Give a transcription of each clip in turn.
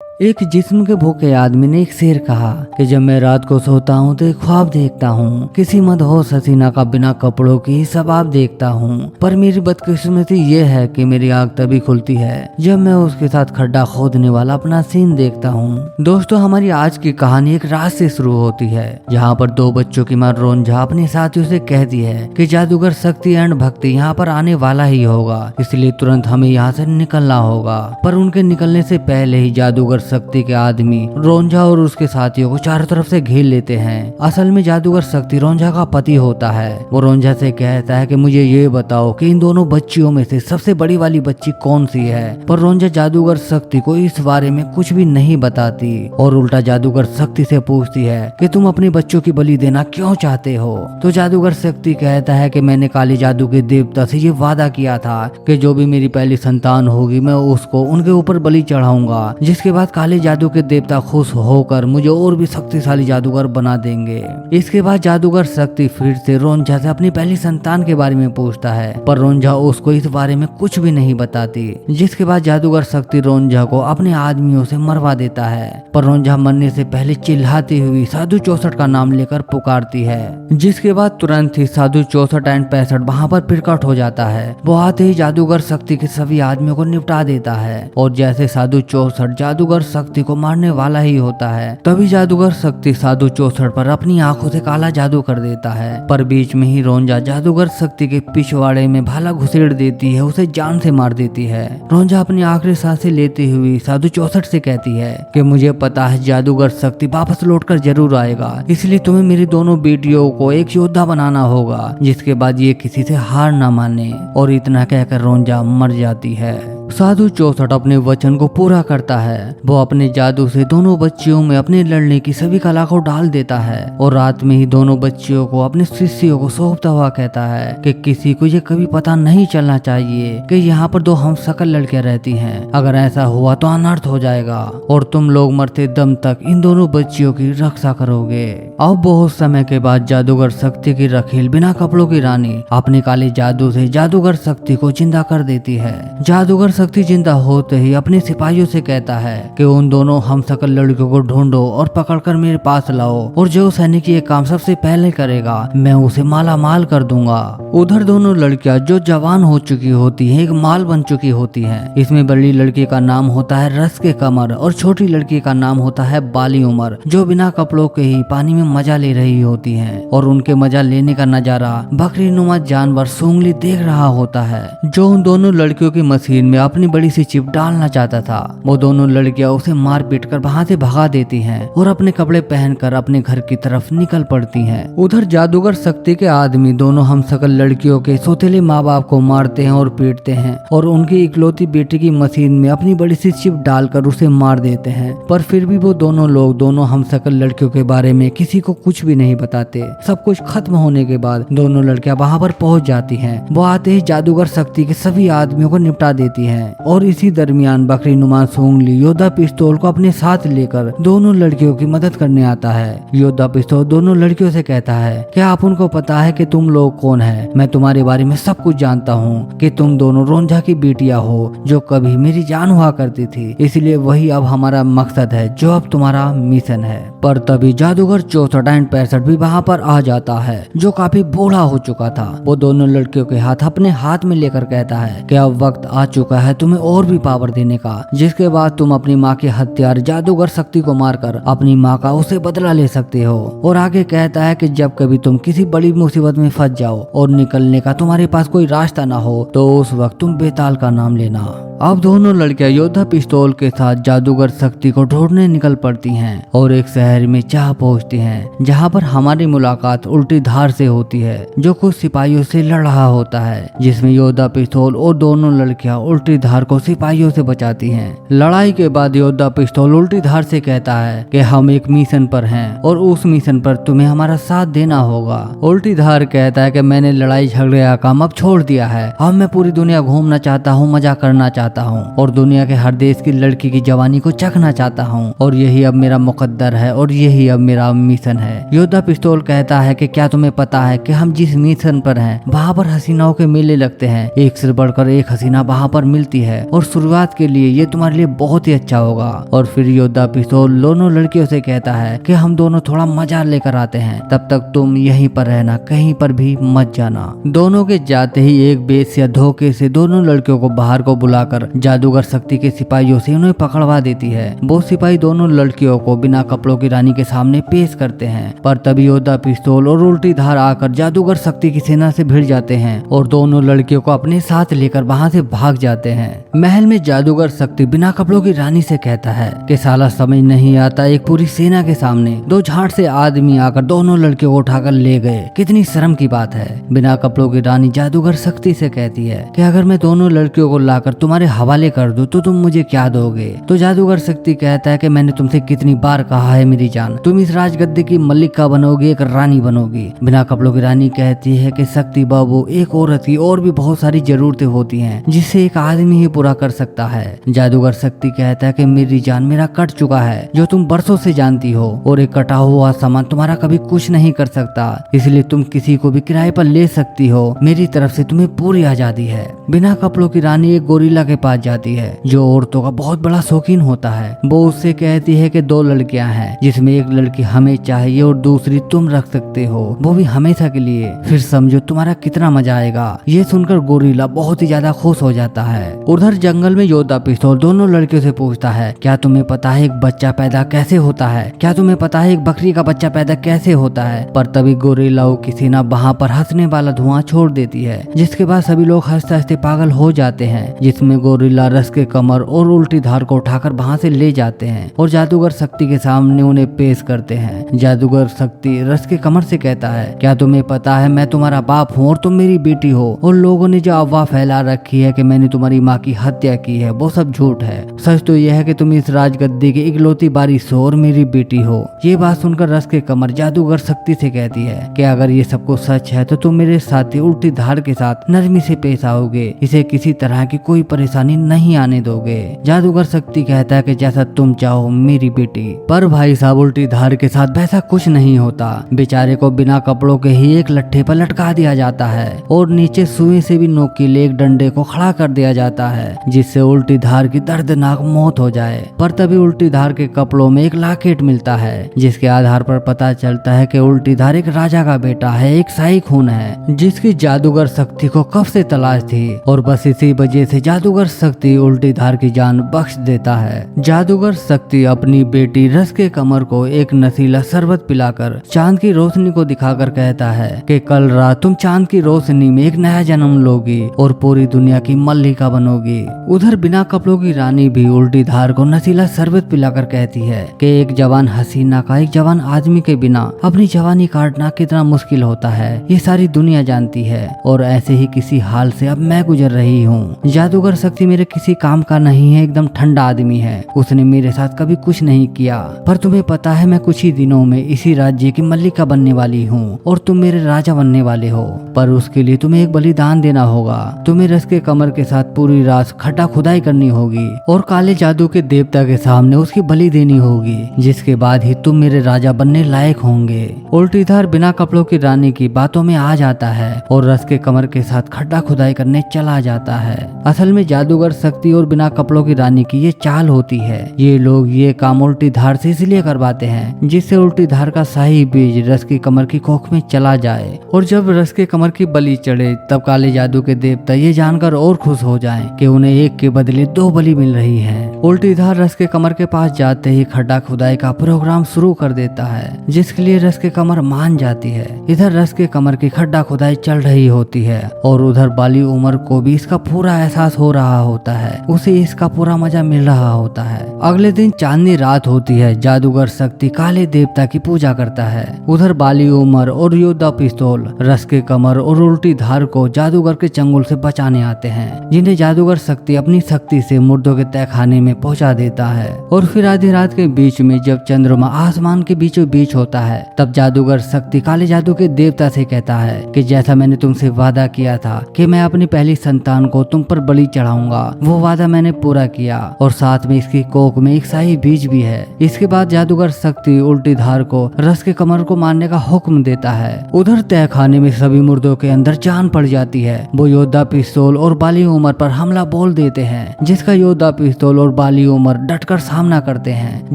एक जिस्म के भूखे आदमी ने एक शेर कहा कि जब मैं रात को सोता हूँ तो एक ख्वाब देखता हूँ, किसी मदहोश हसीना का बिना कपड़ों की सबाब देखता हूँ। पर मेरी बदकिस्मती ये है कि मेरी आंख तभी खुलती है जब मैं उसके साथ खड्डा खोदने वाला अपना सीन देखता हूँ। दोस्तों, हमारी आज की कहानी एक रात से शुरू होती है जहाँ पर दो बच्चों की मां रोंझा अपने साथियों से कहती है कि जादूगर शक्ति एंड भक्ति यहाँ पर आने वाला ही होगा, इसलिए तुरंत हमें यहाँ से निकलना होगा। पर उनके निकलने से पहले ही जादूगर शक्ति के आदमी रोंझा और उसके साथियों को चारों तरफ से घेर लेते हैं। असल में जादूगर शक्ति रोंझा का पति होता है। वो रोंझा से कहता है कि मुझे ये बताओ कि इन दोनों बच्चियों में से सबसे बड़ी वाली बच्ची कौन सी है। पर रोंझा जादूगर शक्ति को इस बारे में कुछ भी नहीं बताती और उल्टा जादूगर शक्ति से पूछती है कि तुम अपने बच्चों की बलि देना क्यों चाहते हो। तो जादूगर शक्ति कहता है कि मैंने काली जादू के देवता से ये वादा किया था कि जो भी मेरी पहली संतान होगी मैं उसको उनके ऊपर बलि चढ़ाऊंगा, जिसके बाद काले जादू के देवता खुश होकर मुझे और भी शक्तिशाली जादूगर बना देंगे। इसके बाद जादूगर शक्ति फिर से रोंझा से अपनी पहली संतान के बारे में पूछता है, पर रोंझा उसको इस बारे में कुछ भी नहीं बताती। जिसके बाद जादूगर शक्ति रोंझा को अपने आदमियों से मरवा देता है। पर रोंझा मरने से पहले चिल्लाती हुई साधु 64 का नाम लेकर पुकारती है। जिसके बाद तुरंत ही साधु 64 एंड 65 वहाँ पर प्रकट हो जाता है। वो आते ही जादूगर शक्ति के सभी आदमियों को निपटा देता है और जैसे साधु 64 जादूगर शक्ति को मारने वाला ही होता है, तभी जादूगर शक्ति साधु 64 पर अपनी आंखों से काला जादू कर देता है। पर बीच में ही रोंझा जादूगर शक्ति के पिछवाड़े में भाला घुसेड़ देती है, उसे जान से मार देती है। रोंझा अपनी आखिरी सांसें लेती हुई साधु 64 से कहती है कि मुझे पता है जादूगर शक्ति वापस लौटकर जरूर आएगा, इसलिए तुम्हें मेरी दोनों बेटियों को एक योद्धा बनाना होगा जिसके बाद ये किसी से हार ना माने। और इतना कहकर रोंझा मर जाती है। साधु 64 अपने वचन को पूरा करता है। वो अपने जादू से दोनों बच्चियों में अपने लड़ने की सभी कला को डाल देता है और रात में ही दोनों बच्चियों को अपने शिष्यों को सौंपता हुआ कहता है कि किसी को ये कभी पता नहीं चलना चाहिए कि यहाँ पर दो हमशक्ल लड़कियां रहती हैं। अगर ऐसा हुआ तो अनर्थ हो जाएगा और तुम लोग मरते दम तक इन दोनों बच्चियों की रक्षा करोगे। अब बहुत समय के बाद जादूगर शक्ति की रखील बिना कपड़ों की रानी अपने काले जादू से जादूगर शक्ति को जिंदा कर देती है। जादूगर शक्ति जिंदा होते ही अपने सिपाहियों से कहता है कि उन दोनों हमशक्ल लड़कियों को ढूंढो और पकड़कर मेरे पास लाओ और जो सैनिक ये काम सबसे पहले करेगा मैं उसे माला माल कर दूंगा। उधर दोनों लड़कियां जो जवान हो चुकी होती हैं एक माल बन चुकी होती हैं। इसमें बड़ी लड़की का नाम होता है रस के कमर और छोटी लड़की का नाम होता है बाली उमर, जो बिना कपड़ों के ही पानी में मजा ले रही होती हैं। और उनके मजा लेने का नजारा बकरी नुमा जानवर सूंगली देख रहा होता है, जो उन दोनों लड़कियों की मशीन में अपनी बड़ी सी चिप डालना चाहता था। वो दोनों लड़कियां उसे मार पीट कर वहाँ से भगा देती हैं और अपने कपड़े पहनकर अपने घर की तरफ निकल पड़ती हैं। उधर जादूगर शक्ति के आदमी दोनों हमशक्ल लड़कियों के सौतेले माँ बाप को मारते हैं और पीटते हैं और उनकी इकलौती बेटी की मशीन में अपनी बड़ी सी चिप डालकर उसे मार देते हैं। पर फिर भी वो दोनों लोग दोनों हमशक्ल लड़कियों के बारे में किसी को कुछ भी नहीं बताते। सब कुछ खत्म होने के बाद दोनों लड़कियां वहाँ पर पहुँच जाती हैं। वो आते ही जादूगर शक्ति के सभी आदमियों को निपटा देती है और इसी दरमियान बकरी नुमा सूंगली योद्धा पिस्तौल को अपने साथ लेकर दोनों लड़कियों की मदद करने आता है। योद्धा पिस्तौल दोनों लड़कियों से कहता है कि आप उनको पता है कि तुम लोग कौन है, मैं तुम्हारे बारे में सब कुछ जानता हूँ कि तुम दोनों रोंझा की बेटियां हो जो कभी मेरी जान हुआ करती थी, इसलिए वही अब हमारा मकसद है जो अब तुम्हारा मिशन है। पर तभी जादूगर 64 एंड 65 भी वहाँ पर आ जाता है, जो काफी बूढ़ा हो चुका था। वो दोनों लड़कियों के हाथ अपने हाथ में लेकर कहता है कि अब वक्त आ चुका है तुम्हें और भी पावर देने का, जिसके बाद तुम अपनी माँ के हथियार जादूगर शक्ति को मारकर अपनी माँ का उसे बदला ले सकते हो। और आगे कहता है कि जब कभी तुम किसी बड़ी मुसीबत में फंस जाओ और निकलने का तुम्हारे पास कोई रास्ता ना हो तो उस वक्त तुम बेताल का नाम लेना। अब दोनों लड़कियां योद्धा पिस्तौल के साथ जादूगर शक्ति को ढूंढने निकल पड़ती हैं और एक शहर में जा पहुंचती हैं, जहां पर हमारी मुलाकात उल्टी धार से होती है, जो कुछ सिपाहियों से लड़ रहा होता है, जिसमें योद्धा पिस्तौल और दोनों लड़कियां उल्टी धार को सिपाहियों से बचाती हैं। लड़ाई के बाद योद्धा पिस्तौल उल्टी धार से कहता है कि हम एक मिशन पर हैं और उस मिशन पर तुम्हें हमारा साथ देना होगा। उल्टी धार कहता है कि मैंने लड़ाई झगड़े का काम अब छोड़ दिया है, अब मैं पूरी दुनिया घूमना चाहता हूँ, मजा करना चाहता चाहता हूँ और दुनिया के हर देश की लड़की की जवानी को चखना चाहता हूँ और यही अब मेरा मुकद्दर है और यही अब मेरा मिशन है। योद्धा पिस्तौल कहता है कि क्या तुम्हें पता है कि हम जिस मिशन पर हैं वहाँ पर हसीनाओं के मेले लगते हैं, एक से बढ़कर एक हसीना वहाँ पर मिलती है और शुरुआत के लिए ये तुम्हारे लिए बहुत ही अच्छा होगा। और फिर योद्धा पिस्तौल दोनों लड़कियों से कहता है कि हम दोनों थोड़ा मजा लेकर आते हैं, तब तक तुम यहीं पर रहना, कहीं पर भी मत जाना। दोनों के जाते ही एक बेस या धोखे से दोनों लड़कियों को बाहर को बुलाकर जादूगर शक्ति के सिपाहियों से उन्हें पकड़वा देती है। वो सिपाही दोनों लड़कियों को बिना कपड़ों की रानी के सामने पेश करते हैं, पर तभी योद्धा पिस्तौल और उल्टी धार आकर जादूगर शक्ति की सेना से भिड़ जाते हैं और दोनों लड़कियों को अपने साथ लेकर वहाँ से भाग जाते हैं। महल में जादूगर शक्ति बिना कपड़ों की रानी से कहता है कि साला समझ नहीं आता, एक पूरी सेना के सामने दो झाड़ से आदमी आकर दोनों लड़कियों को उठाकर ले गए, कितनी शर्म की बात है। बिना कपड़ों की रानी जादूगर शक्ति से कहती है कि अगर मैं दोनों लड़कियों को लाकर तुम्हारे हवाले कर दूं तो तुम मुझे क्या दोगे। तो जादूगर शक्ति कहता है कि मैंने तुमसे कितनी बार कहा है मेरी जान, तुम इस राजगद्दी की मल्लिका बनोगी, एक रानी बनोगी। बिना कपड़ों की रानी कहती है कि शक्ति बाबू, एक औरत की और भी बहुत सारी जरूरतें होती हैं जिसे एक आदमी ही पूरा कर सकता है। जादूगर शक्ति कहता है कि मेरी जान, मेरा कट चुका है जो तुम बरसों से जानती हो, और एक कटा हुआ सामान तुम्हारा कभी कुछ नहीं कर सकता, इसलिए तुम किसी को भी किराए पर ले सकती हो, मेरी तरफ से तुम्हें पूरी आजादी है। बिना कपड़ों की रानी एक गोरिल्ला के पास जाती है जो औरतों का बहुत बड़ा शौकीन होता है। वो उससे कहती है कि दो लड़कियां हैं जिसमें एक लड़की हमें चाहिए और दूसरी तुम रख सकते हो, वो भी हमेशा के लिए, फिर समझो तुम्हारा कितना मजा आएगा। ये सुनकर गोरिल्ला बहुत ही ज्यादा खुश हो जाता है। उधर जंगल में योद्धा पिस्तौल दोनों लड़कियों से पूछता है, क्या तुम्हें पता है एक बच्चा पैदा कैसे होता है, क्या तुम्हें पता है एक बकरी का बच्चा पैदा कैसे होता है। पर तभी गोरिल्लाओं की सेना वहाँ पर हंसने वाला धुआं छोड़ देती है, जिसके बाद सभी लोग हंसते हंसते पागल हो जाते हैं, जिसमें गोरिल्ला रस के कमर और उल्टी धार को उठाकर वहाँ से ले जाते हैं और जादूगर शक्ति के सामने उन्हें पेश करते हैं। जादूगर शक्ति रस के कमर से कहता है, क्या तुम्हें पता है मैं तुम्हारा बाप हूँ और तुम मेरी बेटी हो, और लोगों ने जो अफवाह फैला रखी है कि मैंने तुम्हारी माँ की हत्या की है वो सब झूठ है। सच तो यह है कि तुम इस राजगद्दी की इकलौती बारिश हो और मेरी बेटी हो। ये बात सुनकर रस के कमर जादूगर शक्ति से कहती है कि अगर ये सब कुछ सच है तो तुम मेरे साथी उल्टी धार के साथ नरमी से पेश आओगे, इसे किसी तरह की कोई परेशानी नहीं आने दोगे। जादूगर शक्ति कहता है कि जैसा तुम चाहो मेरी बेटी। पर भाई साहब उल्टी धार के साथ वैसा कुछ नहीं होता। बेचारे को बिना कपड़ों के ही एक लट्ठे पर लटका दिया जाता है और नीचे सुई से भी नोकीले एक डंडे को खड़ा कर दिया जाता है, जिससे उल्टी धार की दर्दनाक मौत हो जाए। पर तभी उल्टी धार के कपड़ों में एक लॉकेट मिलता है, जिसके आधार पर पता चलता है कि उल्टी धार एक राजा का बेटा है, एक शाही खून है जिसकी जादूगर शक्ति को कब से तलाश थी, और बस इसी वजह से जादूगर शक्ति उल्टी धार की जान बख्श देता है। जादूगर शक्ति अपनी बेटी रस के कमर को एक नशीला शरबत पिलाकर चांद की रोशनी को दिखाकर कहता है कि कल रात तुम चांद की रोशनी में एक नया जन्म लोगी और पूरी दुनिया की मल्लिका बनोगी। उधर बिना कपड़ों की रानी भी उल्टी धार को नशीला शरबत पिलाकर कहती है कि एक जवान हसीना का एक जवान आदमी के बिना अपनी जवानी काटना कितना मुश्किल होता है, ये सारी दुनिया जानती है, और ऐसे ही किसी हाल से अब मैं गुजर रही हूँ। जादूगर शक्ति मेरे किसी काम का नहीं है, एकदम ठंडा आदमी है, उसने मेरे साथ कभी कुछ नहीं किया। पर तुम्हें पता है मैं कुछ ही दिनों में इसी राज्य की मल्लिका बनने वाली हूँ और तुम मेरे राजा बनने वाले हो, पर उसके लिए तुम्हें एक बलिदान देना होगा। तुम्हें रस के कमर के साथ पूरी रात खड्डा खुदाई करनी होगी और काले जादू के देवता के सामने उसकी बलि देनी होगी, जिसके बाद ही तुम मेरे राजा बनने लायक होंगे। उल्टी धार बिना कपड़ों की रानी की बातों में आ जाता है और रस के कमर के साथ खड्डा खुदाई करने चला जाता है। असल में जादूगर शक्ति और बिना कपड़ों की रानी की ये चाल होती है। ये लोग ये काम उल्टी धार से इसलिए करवाते हैं जिससे उल्टी धार का शाही बीज रस की कमर की कोख में चला जाए, और जब रस के कमर की बलि चढ़े तब काले जादू के देवता ये जानकर और खुश हो जाएं कि उन्हें एक के बदले दो बलि मिल रही है। उल्टी धार रस के कमर के पास जाते ही खड्डा खुदाई का प्रोग्राम शुरू कर देता है, जिसके लिए रस के कमर मान जाती है। इधर रस के कमर की खड्डा खुदाई चल रही होती है और उधर बाली उमर को भी इसका पूरा एहसास हो रहा होता है, उसे इसका पूरा मजा मिल रहा होता है। अगले दिन चांदनी रात होती है। जादूगर शक्ति काले देवता की पूजा करता है। उधर बाली उमर और योद्धा पिस्तौल रस के कमर और उल्टी धार को जादूगर के चंगुल से बचाने आते हैं, जिन्हें जादूगर शक्ति अपनी शक्ति से मुर्दों के तहखाने में पहुंचा देता है। और फिर आधी रात के बीच में जब चंद्रमा आसमान के बीचों बीच होता है तब जादूगर शक्ति काले जादू के देवता से कहता है कि जैसा मैंने तुमसे वादा किया था कि मैं अपनी पहली संतान को तुम पर बलि चढ़ाऊंगा, जाऊंगा। वो वादा मैंने पूरा किया और साथ में इसकी कोख में एक शाही बीज भी है। इसके बाद जादूगर शक्ति उल्टी धार को रस के कमर को मारने का हुक्म देता है। उधर तहखाने में सभी मुर्दों के अंदर जान पड़ जाती है। वो योद्धा पिस्तौल और बाली उमर पर हमला बोल देते हैं, जिसका योद्धा पिस्तौल और बाली उमर डटकर सामना करते हैं।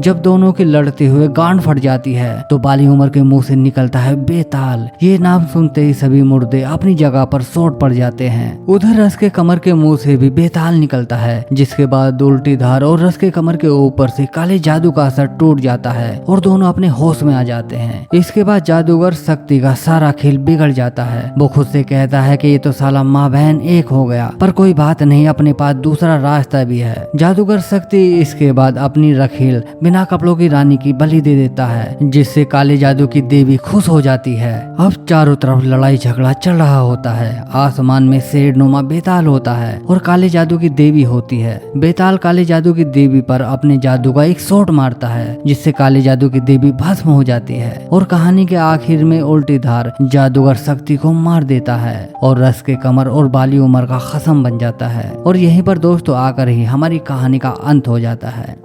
जब दोनों की लड़ते हुए गांड फट जाती है तो बाली उमर के मुंह से निकलता है बेताल। ये नाम सुनते ही सभी मुर्दे अपनी जगह पर सोट पड़ जाते हैं। उधर रस के कमर के मुंह से भी बेताल निकलता है, जिसके बाद उल्टी धार और रस के कमर के ऊपर से काले जादू का असर टूट जाता है और दोनों अपने होश में आ जाते हैं। इसके बाद जादूगर शक्ति का सारा खेल बिगड़ जाता है। वो खुद से कहता है कि ये तो साला माँ बहन एक हो गया, पर कोई बात नहीं, अपने पास दूसरा रास्ता भी है। जादूगर शक्ति इसके बाद अपनी रखील बिना कपड़ों की रानी की बलि दे देता है, जिससे काले जादू की देवी खुश हो जाती है। अब चारों तरफ लड़ाई झगड़ा चल रहा होता है। आसमान में शेरनुमा बेताल होता है और काले जादू की देवी होती है। बेताल काले जादू की देवी पर अपने जादू का एक शॉट मारता है, जिससे काले जादू की देवी भस्म हो जाती है और कहानी के आखिर में उल्टी धार जादूगर शक्ति को मार देता है और रस के कमर और बाली उमर का खसम बन जाता है। और यहीं पर दोस्तों आकर ही हमारी कहानी का अंत हो जाता है।